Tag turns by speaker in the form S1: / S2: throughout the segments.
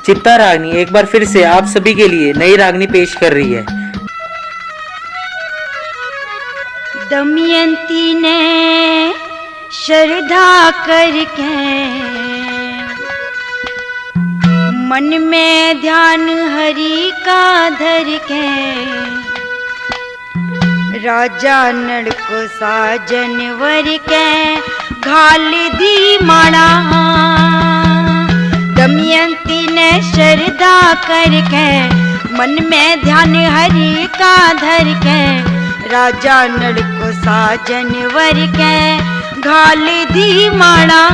S1: चित्ता रागनी एक बार फिर से आप सभी के लिए नई रागनी पेश कर रही है।
S2: दमयंती ने श्रद्धा करके मन में ध्यान हरि का धर के राजा नल को साजन वर के घाल दी माला। दमयंती ने श्रद्धा करके मन में ध्यान हरि का धर के राजा नल को साजन वर के घाल दी माला।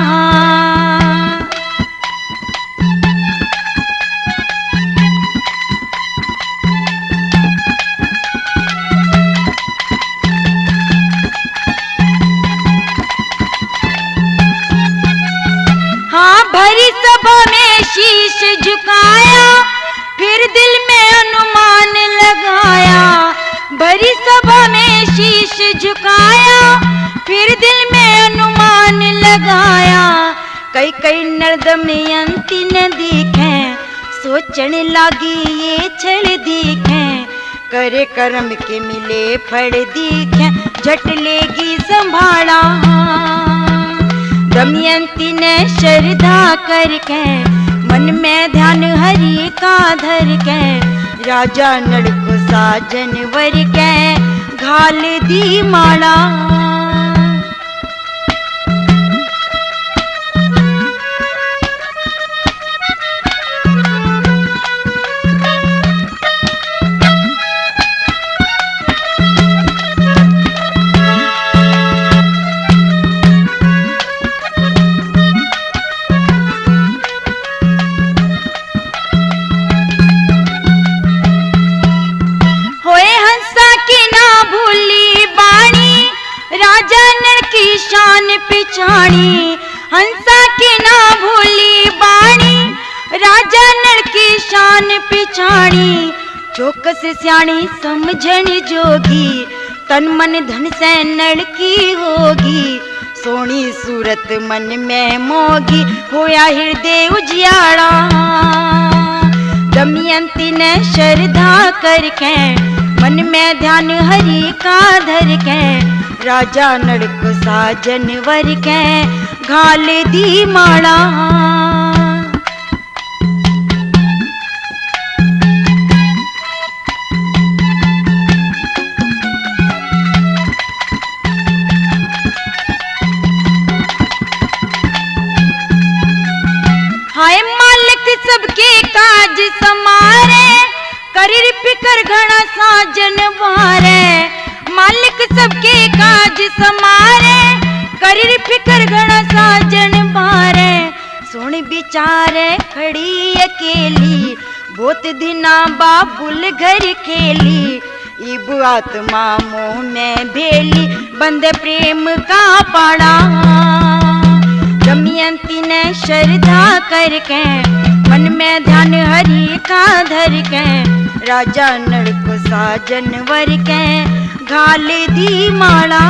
S2: हाँ भरी सभा में शीश झुकाया फिर दिल में अनुमान लगाया। भरी सभा में शीश झुकाया फिर दिल में अनुमान लगाया। कई कई नर दमयंती ने दिखे सोचन लागी ये छल दिखे करे कर्म के मिले फल दिखे झट लेगी संभाला। दमयंती ने श्रद्धा करके मन में ध्यान हरि का धर के राजा नल को साजन वर के घाल दी माला। शान पिछाड़ी हंसा की ना भूली बाणी राजा नल की शान पिछाड़ी। चौकस सियाणी समझन जोगी तन मन धन से नल की होगी सोनी सूरत मन में मोगी होया हृदय उजियाड़ा। दमयंती ने श्रद्धा करके मन में ध्यान हरि का धर के राजा नल को साजन वर के घाल दी माला। हाय मालिक सबके काज समारे करीर फिकर घना साजन वारे। मालिक सबके काज समारे करीर फिकर घना साजन बारे। सुन बिचारे खड़ी अकेली बहुत दिना बाबुल घर खेली इब आत्मा मोह में भेली बंद प्रेम का पाड़ा। दमयंती ने श्रद्धा करके मन में ध्यान हरि का धर के राजा नल को साजन वर के घाल दी माला।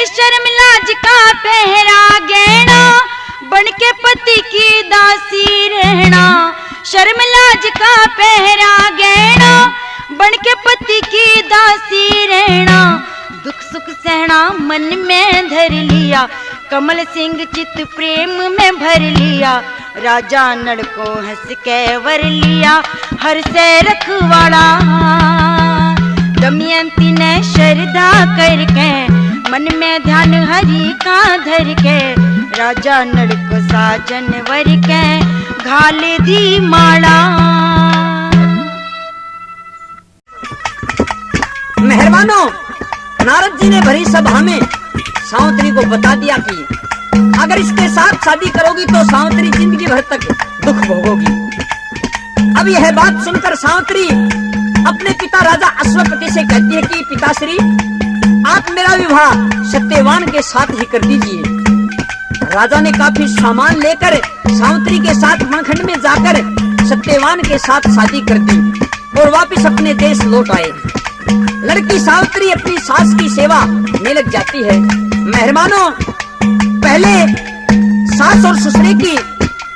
S2: शर्म लाज का पहरा गहना बन के पति की दासी रहना। शर्म लाज का पहरा गहना बन के पति की दासी रहना। दुख सुख सहना मन में धर लिया कमल सिंह चित प्रेम में भर लिया। राजा नल को हंस के वर लिया हर से रखवाड़ा। दमयंती ने श्रद्धा करके मन में ध्यान हरि का धर के राजा नल को साजन वर के घाल दी माला।
S3: मेहरबानो नारद जी ने भरी सभा में सावित्री को बता दिया कि अगर इसके साथ शादी करोगी तो सावित्री जिंदगी भर तक दुख भोगोगी। अब यह बात सुनकर सावित्री अपने पिता राजा अश्वपति से कहती है कि पिताश्री, आप मेरा विवाह सत्यवान के साथ ही कर दीजिए। राजा ने काफी सामान लेकर सावित्री के साथ वनखंड में जाकर सत्यवान के साथ शादी कर दी और वापस अपने देश लौट आए। लड़की सावित्री अपनी सास की सेवा में लग जाती है। मेहरबानों, पहले सास और ससुरे की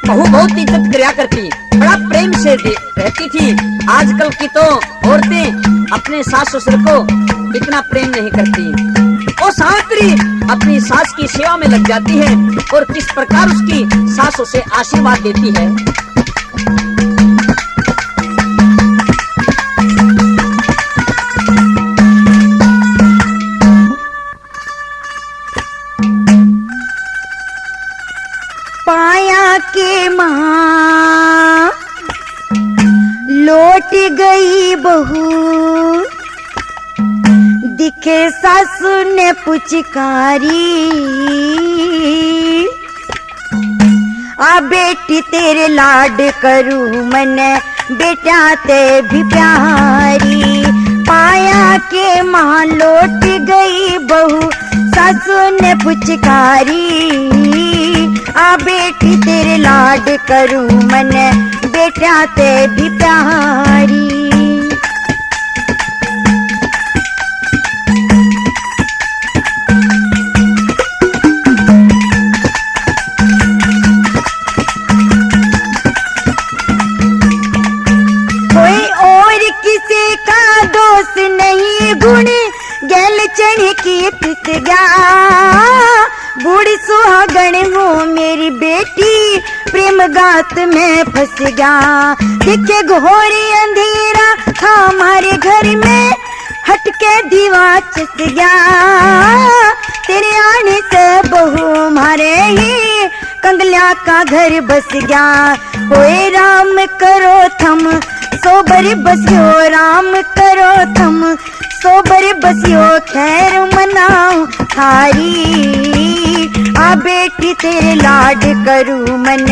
S3: बहू बहुत इज्जत किया करती, बड़ा प्रेम से रहती थी। आजकल की तो औरतें अपने सास ससुर को इतना प्रेम नहीं करती। और सावित्री अपनी सास की सेवा में लग जाती है और किस प्रकार उसकी सास उसे आशीर्वाद देती है।
S2: पाया के माँ लौट गई बहू, दिखे सासू ने पुचकारी। आ बेटी तेरे लाड करूं मन, बेटा ते भी प्यारी। पाया के माँ लौट गई बहू, सासू ने पुचकारी। आ बेटी तेरे लाड करूं मन, बेटा ते भी प्यारी। कोई और किसी का दोष नहीं, गुण गैल चढ़ की पिस गया। बूढ़ी सुहागण हो मेरी बेटी, प्रेम गात में फंस गया। दिखे घोरी अंधेरा था हमारे घर में, हटके दीवा चस गया। तेरे आने से बहू हमारे ही कंगलिया का घर बस गया। ओए राम करो थम सोबर बसियो, राम करो थम सोबर बसियो, खैर मनाओ थारी। आ बेटी तेरे लाड करूं मन,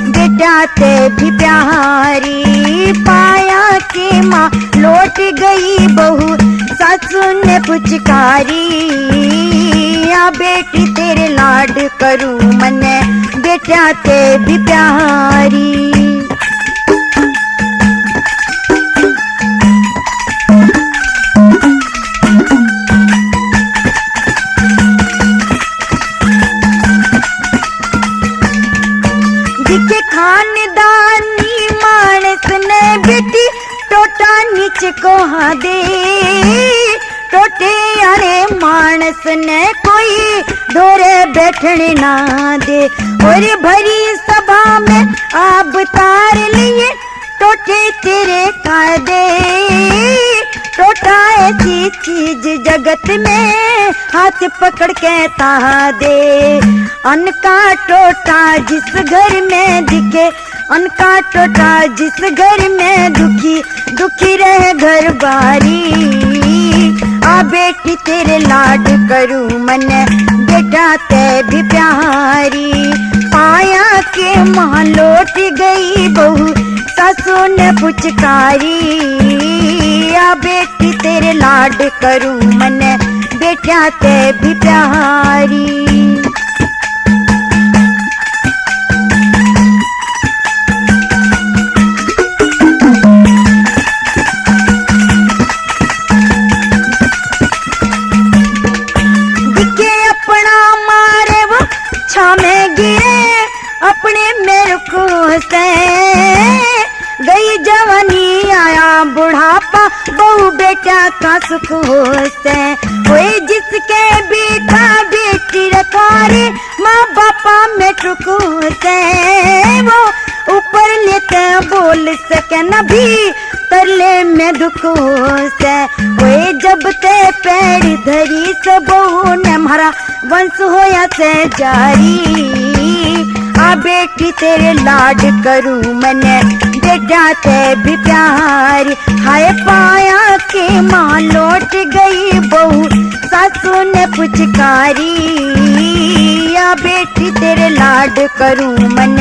S2: बेटा ते भी प्यारी। पाया के माँ लौट गई बहू, सासू ने पुचकारी। आ बेटी तेरे लाड करूं मन, बेटा ते भी प्यारी। दिखे खानदानी मानस ने बेटी, टोटा नीच को हाँ दे। टोटे यारे मानस ने कोई धोरे बैठने ना दे। और भरी सभा में आप तार लिए, टोटे तेरे का दे। टोटा ऐसी चीज जगत में, हाथ पकड़ के ता दे। अन्न का टोटा जिस घर में दिखे, अन्न का टोटा जिस घर में दुखी, दुखी रहे घर बारी। आ बेटी तेरे लाड करूं मन, बेटा ते भी प्यारी। पाया के माँ लौट गई बहू, सासू ने पुचकारी। आ बेटी तेरे लाड करूं मन, बेटा ते भी प्यारी। दिखे अपना मारे वो छामे गिरे, अपने मेरे को से गई जवानी आया बुढ़ापा, बहू बेटा का सुख से। कोई जिसके बेटा बेटी रखारे, माँ बापा में टुकू से। वो ऊपर लेते बोल सके न भी, तरले में दुख से। कोई जब ते पैर धरी से, बहू ने मारा वंश होया से जारी। आ बेटी तेरे लाड करूं मन, बेटा ते भी प्यारी। हाय पाया के माँ लौट गई बहू, सासू ने पुचकारी। आ बेटी तेरे लाड करूं मन,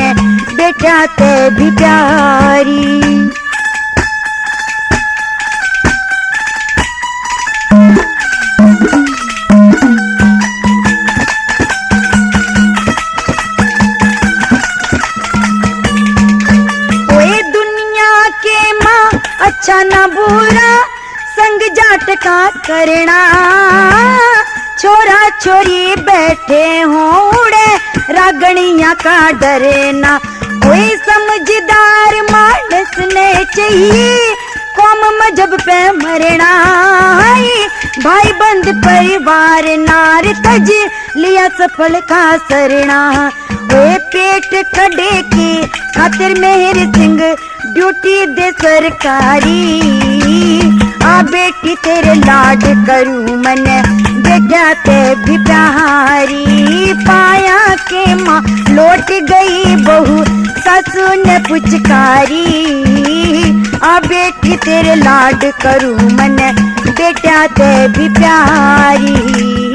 S2: बेटा ते भी प्यारी। ना बुरा संग जाट का करना, छोरा छोरी बैठे होड़े रागणिया का डरना। कोई समझदार मानस ने चाहिए कौम मजहब पे मरना, भाई बंद परिवार नार तज लिया सफल का सरना। वे पेट खड़े की खातिर मेहर सिंह ड्यूटी दे सरकारी, आ बेटी तेरे लाड करूं मन बेटा ते भी प्यारी। पाया के माँ लौट गई बहू सासू ने पुचकारी, आ बेटी तेरे लाड करूं मन बेटा ते भी प्यारी।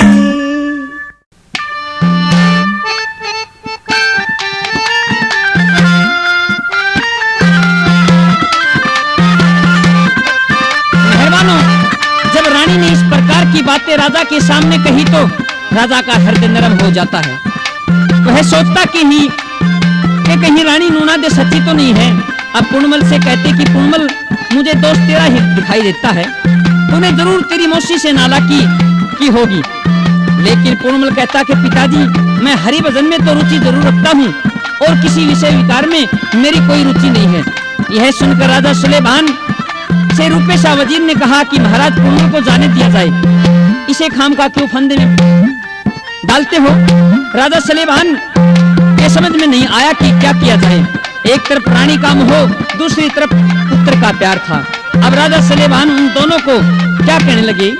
S3: जब रानी ने इस प्रकार की बातें राजा के सामने कही तो राजा का हृदय नरम हो जाता है। वह सोचता कि कहीं रानी नूना दे सच्ची तो नहीं है। अब पूर्णमल से कहते कि पूर्णमल मुझे दोस्त तेरा ही दिखाई देता है, तूने जरूर तेरी मौसी से नालायकी की होगी। लेकिन पूर्णमल कहता कि पिताजी मैं हरि भजन में तो रुचि जरूर रखता हूँ और किसी विषय विकार में मेरी कोई रुचि नहीं है। यह सुनकर राजा सुलेमान से रूपे शाह वजीर ने कहा कि महाराज पूर्णमल को जाने दिया जाए, इसे खाम का क्यों फंदे में डालते हो। राजा सुलेमान के समझ में नहीं आया कि क्या किया जाए। एक तरफ रानी का मोह, दूसरी तरफ पुत्र का प्यार था। अब राजा सुलेमान उन दोनों को क्या कहने लगे।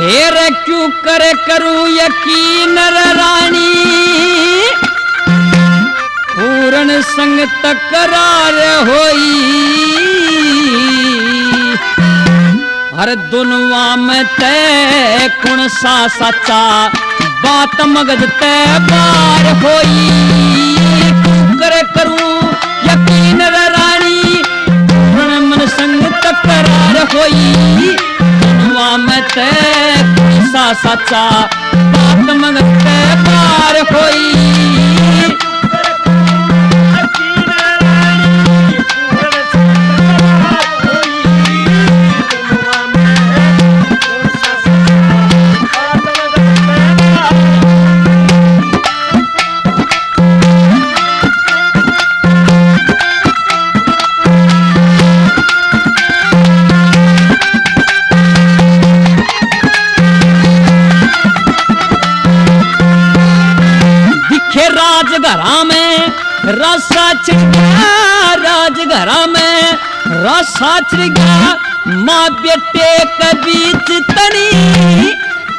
S3: हेरे क्यों करे करूं यकीन रानी, पूर्ण संग तकरार होई। हर दुनवा में तय कुण सा सच्चा बात मगज तय बार होई। करे करूं यकीन रानी, पूर्ण मन संग तकरार होई। दुनवा में तय कुण सा सच्चा बात मगज तय बार होई। राजघरा में रसा चिड़िया, राजघरा में रसा चिड़िया, माँ बेटे के बीच तनी।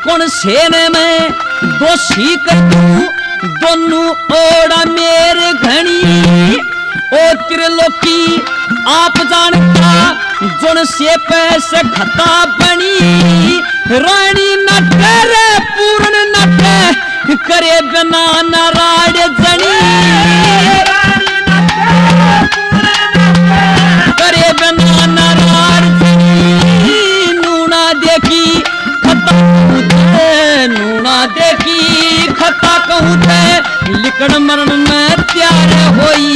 S3: कौन सेने में दोषी कर दूं, दोनों ओड़ा मेरे घनी। ओ त्रिलोकी आप जानता, जुन से पैसे खता बनी। रानी नटे रे पूर्ण नटे, करे बिना नारायण जनी। करे बिना नारायण जनी। नूना देखी खता कहूँ थे, नूना देखी खता कहूँ थे। लिकड़ मरण में त्यार होई,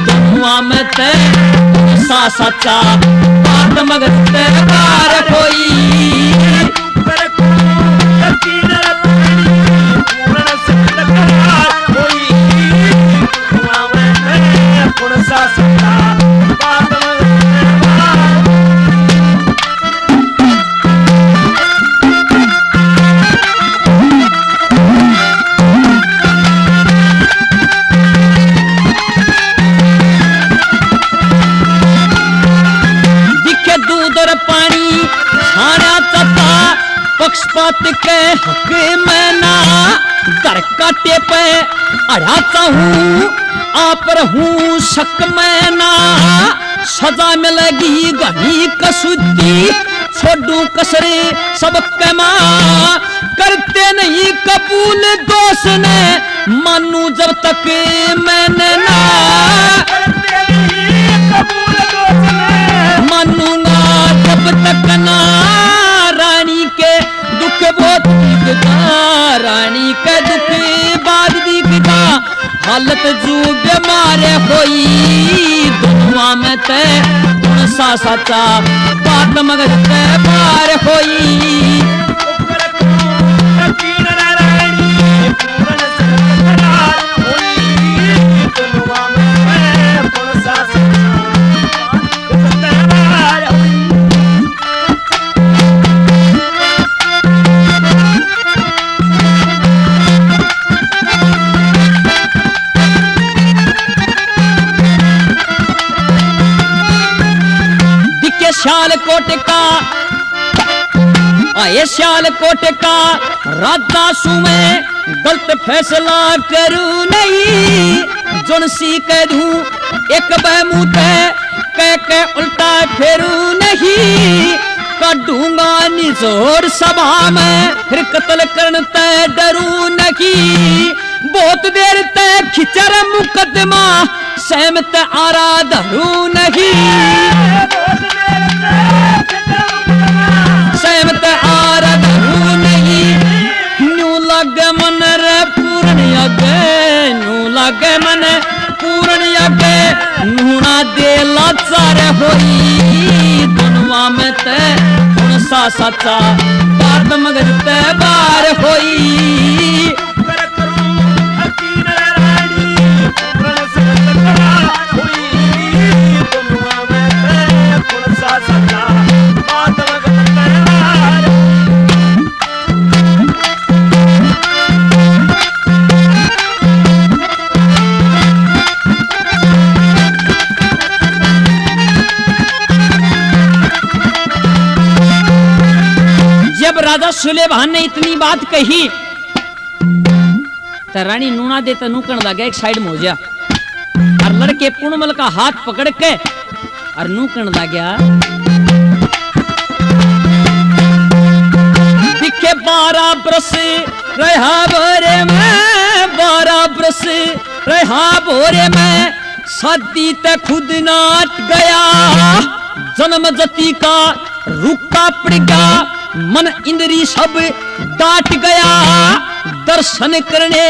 S3: दुआ में ते सा सच्चा बात मगज ते पार होई। पक्षपात के हक में ना, दर काटे पे अड़ाता हूँ, आप रहूं शक में ना। सजा मिलेगी गही कसूती, छोड़ू कसरे सब कमा। करते नहीं कबूल दोस्त ने, मानू जब तक मैंने ना। मानूंगा जब तक ना, रानी के दुख बहुत
S4: रानी के दुख बाद दिखता हालत जू बीमार होई दुआ में ते कौन सा सच्चा बात मगर ते बार होई सियालकोट का आए सियालकोट का राजा सुमे गलत फैसला करूं नहीं जोन सी कह दूं एक बहमूत कह के उल्टा फेरू नहीं कढूंगा निजोर सभा में फिर कत्ल करन तय डरू नहीं बहुत देर तक खिचर मुकदमा सहमत आरा धरू नहीं सहमत आरद नहीं न्यू लगे मन रे पूर्ण यज्ञ न्यू लगे मन पूर्ण यज्ञ नूना दे लाचार होई दुनवा में ते कौन सा सच्चा बात मगर ते बार होई राजा सुलेमान ने इतनी बात कही तो रानी नूना दे तो नूकण लगा एक साइड में हो गया और लड़के पूर्णमल का हाथ पकड़ के और नूकण लगा दिखे 12 बरस रहा बोरे में 12 बरस रहा बोरे में शादी ते खुद नाट गया जन्म जति का रुका पड़ गया मन इंद्री सब डाट गया दर्शन करने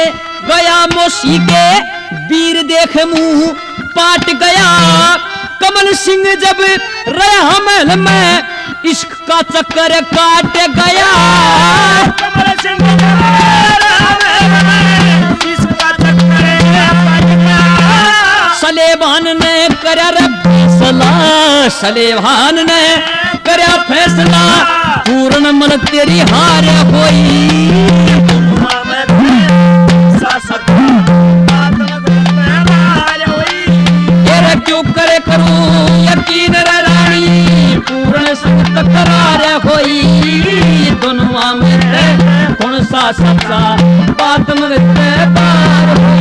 S4: गया मौसी के वीर देख मुंह पाट गया कमल सिंह जब रहा महल में इश्क का चक्कर काट गया कमल सिंह इश्क का चक्कर काट गया सलेमान ने करा फैसला सलेमान ने करा फैसला पूर्ण मन तेरी हार होई तेरे क्यों करे करूं यकीन रानी पूर्ण संग तकरार होई दुनवा में कौन सा सच्चा बात मगर बार होई